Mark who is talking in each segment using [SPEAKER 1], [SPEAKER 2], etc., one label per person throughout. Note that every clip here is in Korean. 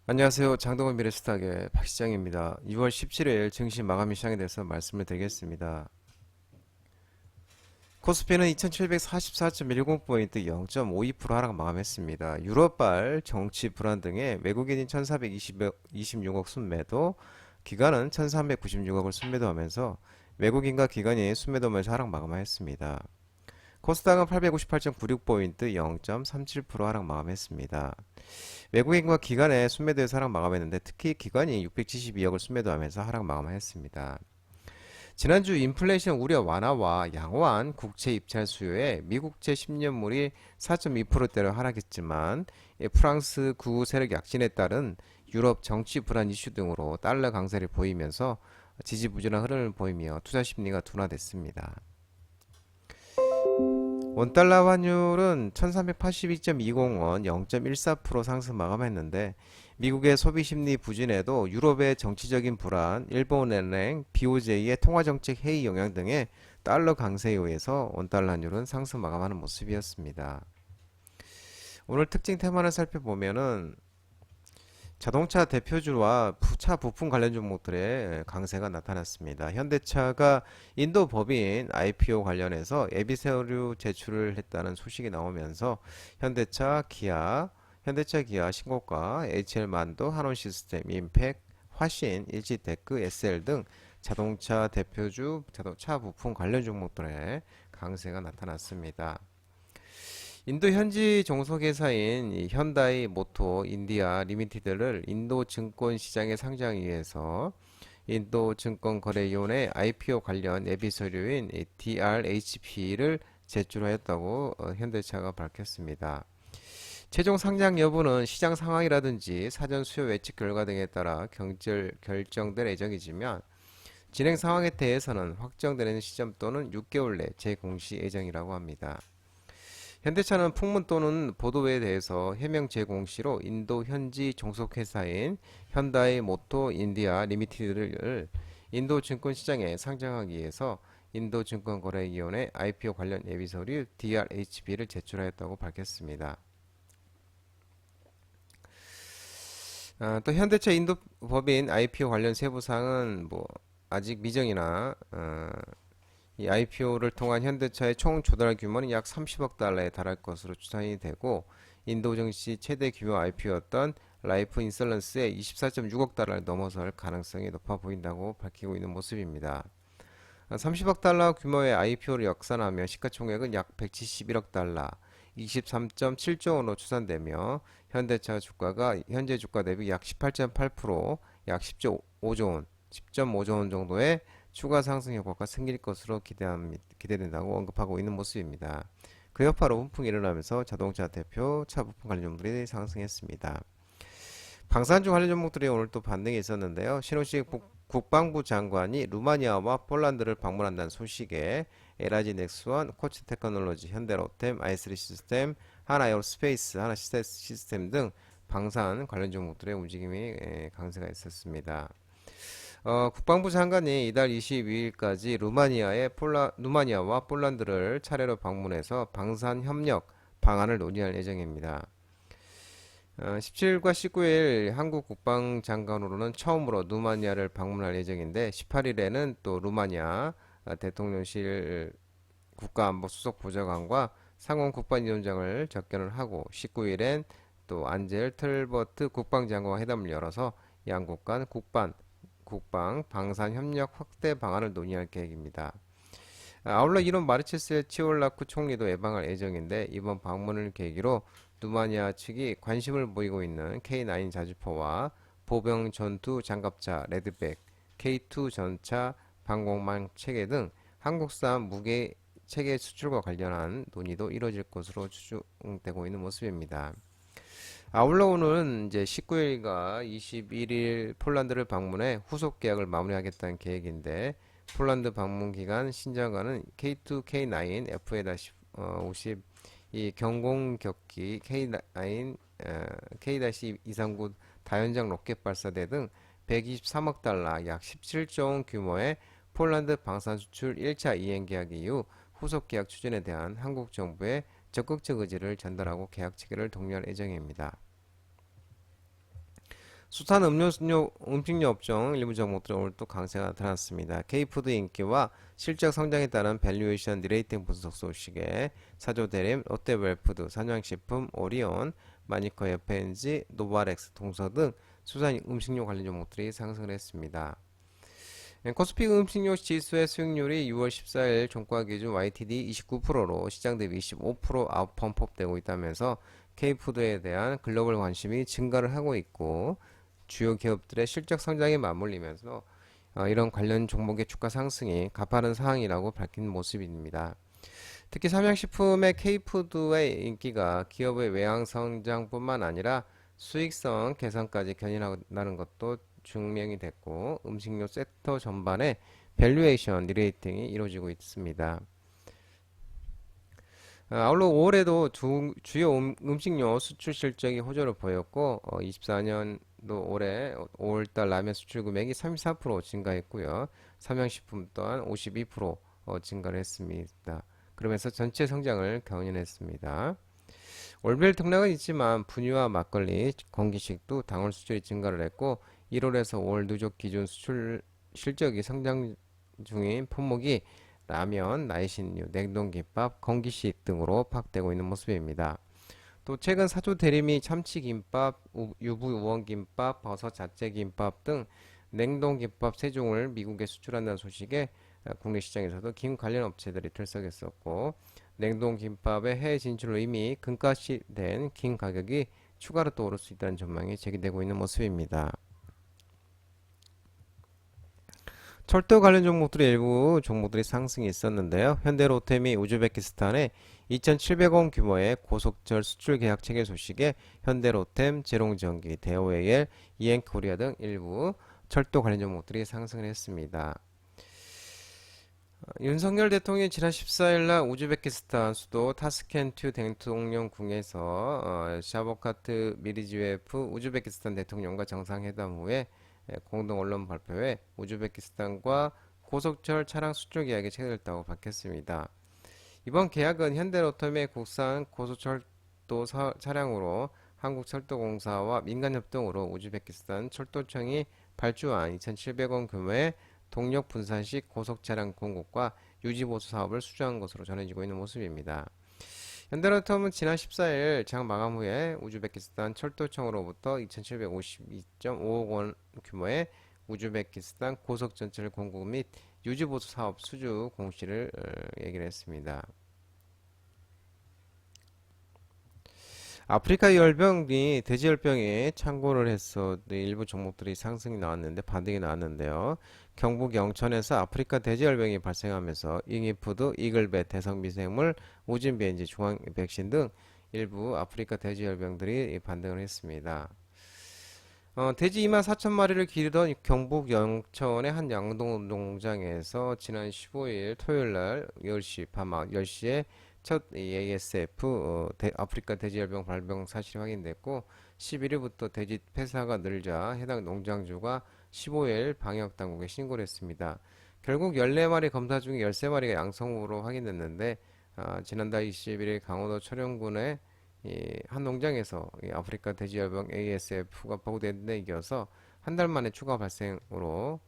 [SPEAKER 1] 안녕하세요. 장동건 미래스탁의 박시장입니다. 2월 17일 증시 마감이 시작이 돼서 말씀을 드리겠습니다. 코스피는 2744.10포인트 0.52% 하락 마감했습니다. 유럽발 정치 불안 등의 외국인인 1426억 순매도, 기관은 1396억을 순매도하면서 외국인과 기관이 순매도하면서 하락 마감하였습니다. 코스닥은 858.96포인트 0.37% 하락 마감했습니다. 외국인과 기관의 순매도에서 하락 마감했는데 특히 기관이 672억을 순매도하면서 하락 마감했습니다. 지난주 인플레이션 우려 완화와 양호한 국채 입찰 수요에 미국채 10년물이 4.2%대로 하락했지만 프랑스 구구 세력 약진에 따른 유럽 정치 불안 이슈 등으로 달러 강세를 보이면서 지지부진한 흐름을 보이며 투자 심리가 둔화됐습니다. 원달러 환율은 1382.20원 0.14% 상승 마감했는데 미국의 소비 심리 부진에도 유럽의 정치적인 불안, 일본은행, BOJ의 통화정책 회의 영향 등의 달러 강세에 의해서 원달러 환율은 상승 마감하는 모습이었습니다. 오늘 특징 테마를 살펴보면은 자동차 대표주와 차 부품 관련 종목들의 강세가 나타났습니다. 현대차가 인도 법인 IPO 관련해서 예비 서류 제출을 했다는 소식이 나오면서 현대차, 기아, 신고가, HL만도, 한원시스템, 임팩, 화신, 일지테크, SL 등 자동차 대표주, 자동차 부품 관련 종목들의 강세가 나타났습니다. 인도 현지 종속회사인 이 현다이 모터 인디아 리미티드를 인도 증권 시장에 상장하기 위해서 인도 증권거래위원회 IPO 관련 예비 서류인 DRHP를 제출하였다고 현대차가 밝혔습니다. 최종 상장 여부는 시장 상황이라든지 사전 수요 예측 결과 등에 따라 결정될 예정이지만 진행 상황에 대해서는 확정되는 시점 또는 6개월 내 재공시 예정이라고 합니다. 현대차는 풍문 또는 보도에 대해서 해명 제공시로 인도 현지 종속회사인 현다이 모터 인디아 리미티드를 인도 증권시장에 상장하기 위해서 인도증권거래위원회 IPO 관련 예비서류 DRHB를 제출하였다고 밝혔습니다. 또 현대차 인도 법인 IPO 관련 세부사항은 아직 미정이나 이 IPO를 통한 현대차의 총 조달 규모는 약 30억 달러에 달할 것으로 추산이 되고 인도 증시 최대 규모 IPO였던 라이프 인설런스의 24.6억 달러를 넘어설 가능성이 높아 보인다고 밝히고 있는 모습입니다. 30억 달러 규모의 IPO를 역산하며 시가총액은 약 171억 달러, 23.7조 원으로 추산되며 현대차 주가가 현재 주가 대비 약 18.8%, 약 10.5조 원, 10.5조 원 정도의 추가 상승 효과가 생길 것으로 기대된다고 언급하고 있는 모습입니다. 그 여파로 훈풍이 일어나면서 자동차 대표, 차 부품 관련 종목들이 상승했습니다. 방산주 관련 종목들이 오늘 또 반등이 있었는데요. 신호식 국방부 장관이 루마니아와 폴란드를 방문한다는 소식에 LIG 넥스원, 코치 테크놀로지, 현대로템, 아이스리 시스템, 하나에어로스페이스, 하나 시스템 등 방산 관련 종목들의 움직임이 강세가 있었습니다. 국방부 장관이 이달 22일까지 루마니아와 폴란드를 차례로 방문해서 방산 협력 방안을 논의할 예정입니다. 17일과 19일 한국 국방장관으로는 처음으로 루마니아를 방문할 예정인데 18일에는 또 루마니아 대통령실 국가안보수석보좌관과 상원 국방위원장을 접견을 하고 19일엔 또 안젤 틀버트 국방장관과 회담을 열어서 양국 간 국방 방산 협력 확대 방안을 논의할 계획입니다. 아울러 이런 마르체스의 치올라쿠 총리도 예방할 예정인데 이번 방문을 계기로 루마니아 측이 관심을 보이고 있는 K9 자주포와 보병 전투 장갑차 레드백, K2 전차 방공망 체계 등 한국산 무기 체계 수출과 관련한 논의도 이뤄질 것으로 추정되고 있는 모습입니다. 아울러 오는 이제 19일과 21일 폴란드를 방문해 후속 계약을 마무리하겠다는 계획인데 폴란드 방문 기간 신장관은 K2, K9, FA-50 이 경공격기 K9, K-239 다연장 로켓 발사대 등 123억 달러 약 17조 원 규모의 폴란드 방산 수출 1차 이행 계약 이후 후속 계약 추진에 대한 한국 정부의 적극적 의지를 전달하고 계약 체결을 독려할 예정입니다. 수산 음식료 업종 일부 종목들은 오늘 또 강세가 드러났습니다. K푸드 인기와 실적 성장에 따른 밸류에이션 리레이팅 분석 소식에 사조대림, 롯데웰푸드, 삼양식품, 오리온, 마니커 FNG, 노바렉스, 동서 등 수산 음식료 관련 종목들이 상승을 했습니다. 코스피 음식료 지수의 수익률이 6월 14일 종가 기준 YTD 29%로 시장 대비 25% 아웃펌프되고 있다면서 K푸드에 대한 글로벌 관심이 증가를 하고 있고 주요 기업들의 실적 성장에 맞물리면서 이런 관련 종목의 주가 상승이 가파른 상황이라고 밝힌 모습입니다. 특히 삼양식품의 K푸드의 인기가 기업의 외형 성장뿐만 아니라 수익성 개선까지 견인한다는 것도 증명이 됐고 음식료 섹터 전반의 밸류에이션 리레이팅이 이루어지고 있습니다. 아울러 5월에도 주요 음식료 수출 실적이 호조를 보였고 24년도 올해 5월달 라면 수출 금액이 34% 증가했고요. 삼양식품 또한 52% 증가를 했습니다. 그러면서 전체 성장을 견인했습니다. 월별 등락은 있지만 분유와 막걸리, 건기식도 당월 수출이 증가를 했고 1월에서 5월 누적 기준 수출 실적이 성장 중인 품목이 라면, 나이신류, 냉동김밥, 건기식 등으로 파악되고 있는 모습입니다. 또 최근 사조 대리미 참치김밥, 유부 우엉김밥, 버섯 자체김밥 등 냉동김밥 세종을 미국에 수출한다는 소식에 국내 시장에서도 김 관련 업체들이 들썩였었고 냉동김밥의 해외 진출로 이미 금가시 된 김 가격이 추가로 또 오를 수 있다는 전망이 제기되고 있는 모습입니다. 철도 관련 종목들의 일부 종목들이 상승이 있었는데요. 현대로템이 우즈베키스탄에 2,700원 규모의 고속철 수출 계약 체결 소식에 현대로템, 제롱전기, 대오에일, 이엔코리아 등 일부 철도 관련 종목들이 상승을 했습니다. 윤석열 대통령이 지난 14일 날 우즈베키스탄 수도 타스켄투 대통령궁에서 샤보카트 미르지웨프 우즈베키스탄 대통령과 정상회담 후에 공동 언론 발표에 우즈베키스탄과 고속철 차량 수출 계약이 체결됐다고 밝혔습니다. 이번 계약은 현대로템의 국산 고속철도 차량으로 한국철도공사와 민간협동으로 우즈베키스탄 철도청이 발주한 2,700원 규모의 동력 분산식 고속차량 공급과 유지보수 사업을 수주한 것으로 전해지고 있는 모습입니다. 현대로템은 지난 14일 장 마감 후에 우즈베키스탄 철도청으로부터 2,752.5억 원 규모의 우즈베키스탄 고속전철 공급 및 유지보수 사업 수주 공시를 얘기를 했습니다. 아프리카 열병이 돼지열병에 창궐을 해서 일부 종목들이 상승이 나왔는데 반등이 나왔는데요. 경북 영천에서 아프리카 돼지열병이 발생하면서 잉이푸드, 이글벳, 대성미생물, 우진비엔지, 중앙백신 등 일부 아프리카 돼지열병들이 반등을 했습니다. 돼지 2만 4천 마리를 기르던 경북 영천의 한 양동농장에서 지난 15일 토요일 날 10시 밤 10시에 첫 ASF 아프리카 돼지열병 발병 사실이 확인됐고 11일부터 돼지 폐사가 늘자 해당 농장주가 15일 방역당국에 신고를 했습니다. 결국 14마리 검사 중에 13마리가 양성으로 확인됐는데 지난달 21일 강원도 철원군의 한 농장에서 아프리카 돼지열병 ASF가 보고된 데 이어서 한 달 만에 추가 발생으로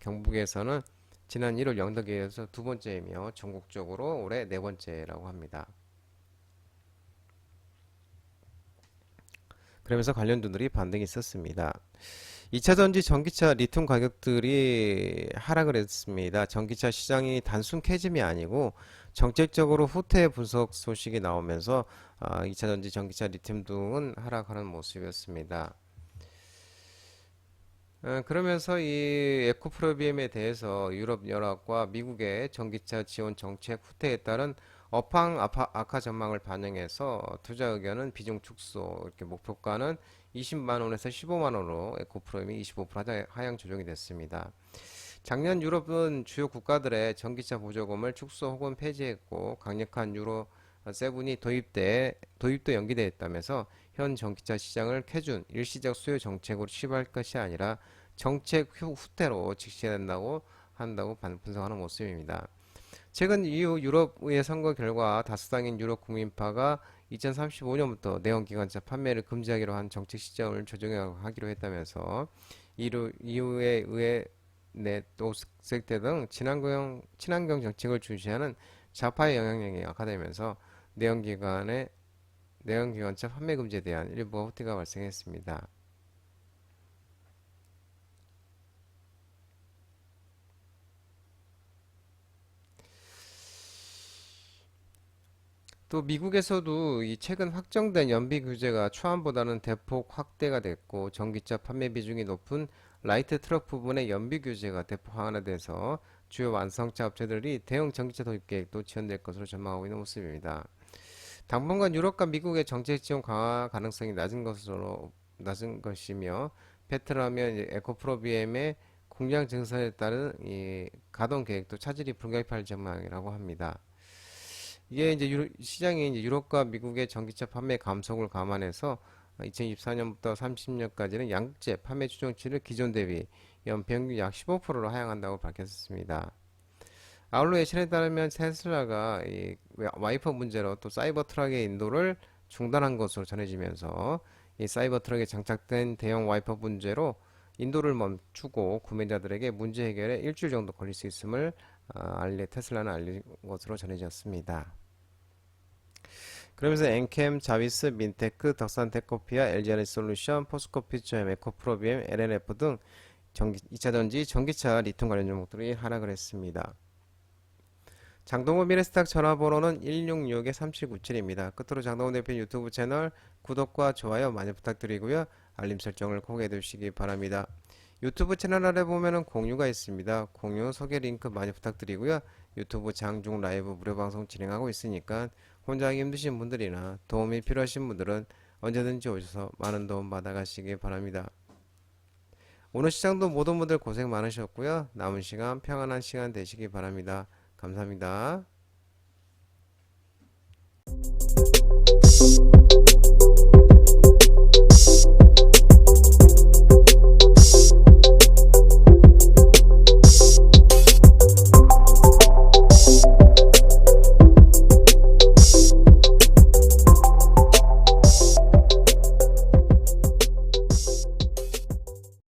[SPEAKER 1] 경북에서는 지난 1월 영덕에 이어서 두 번째이며 전국적으로 올해 네 번째라고 합니다. 그러면서 관련주들이 반등이 있었습니다. 2차전지 전기차 리튬 가격들이 하락을 했습니다. 전기차 시장이 단순 캐즘이 아니고 정책적으로 후퇴 분석 소식이 나오면서 2차전지 전기차 리튬 등은 하락하는 모습이었습니다. 그러면서 이 에코프로비엠에 대해서 유럽연합과 미국의 전기차 지원 정책 후퇴에 따른 업황 악화 전망을 반영해서 투자 의견은 비중 축소, 이렇게 목표가는 20만 원에서 15만 원으로 에코프로비엠이 25% 하향 조정이 됐습니다. 작년 유럽은 주요 국가들의 전기차 보조금을 축소 혹은 폐지했고 강력한 유로 7이 도입도 연기되었다면서 현 전기차 시장을 캐준 일시적 수요 정책으로 취급할 것이 아니라 정책 후퇴로 직시된다고 한다고 분석하는 모습입니다. 최근 EU 유럽의 선거 결과 다수당인 유럽 국민파가 2035년부터 내연기관차 판매를 금지하기로 한 정책 시점을 조정하기로 했다면서 EU에 의해 네토색대 등 친환경 정책을 중시하는 좌파의 영향력이 약화되면서 내연기관차 판매 금지에 대한 일부 허투가 발생했습니다. 또 미국에서도 이 최근 확정된 연비 규제가 초안보다는 대폭 확대가 됐고 전기차 판매 비중이 높은 라이트 트럭 부분의 연비 규제가 대폭 완화돼서 주요 완성차 업체들이 대형 전기차 도입 계획도 지연될 것으로 전망하고 있는 모습입니다. 당분간 유럽과 미국의 정책 지원 강화 가능성이 낮은 것이며 베트남의 에코프로 BM의 공장 증설에 따른 이 가동 계획도 차질이 불가피할 전망이라고 합니다. 이게 이제 시장이 이제 유럽과 미국의 전기차 판매 감속을 감안해서 2024년부터 30년까지는 양극재 판매 추정치를 기존 대비 연평균 약 15%로 하향한다고 밝혔습니다. 아울러 예신에 따르면 테슬라가 이 와이퍼 문제로 또 사이버 트럭의 인도를 중단한 것으로 전해지면서 이 사이버 트럭에 장착된 대형 와이퍼 문제로 인도를 멈추고 구매자들에게 문제 해결에 일주일 정도 걸릴 수 있음을 테슬라는 알린 것으로 전해졌습니다. 그러면서 엔캠, 자비스, 민테크, 덕산테크코피아, LG에너지솔루션, 포스코피처엠, 에코프로비엠, LNF 등 2차전지, 전기차, 리튬 관련 종목들이 하락을 했습니다. 장동호 미래스탁 전화번호는 166-3797입니다. 끝으로 장동호 대표 유튜브 채널 구독과 좋아요 많이 부탁드리고요. 알림 설정을 꼭 해두시기 바랍니다. 유튜브 채널 아래 보면은 공유가 있습니다. 공유 소개 링크 많이 부탁드리고요. 유튜브 장중 라이브 무료 방송 진행하고 있으니까 혼자 하기 힘드신 분들이나 도움이 필요하신 분들은 언제든지 오셔서 많은 도움 받아가시기 바랍니다. 오늘 시장도 모든 분들 고생 많으셨고요. 남은 시간 평안한 시간 되시기 바랍니다. 감사합니다.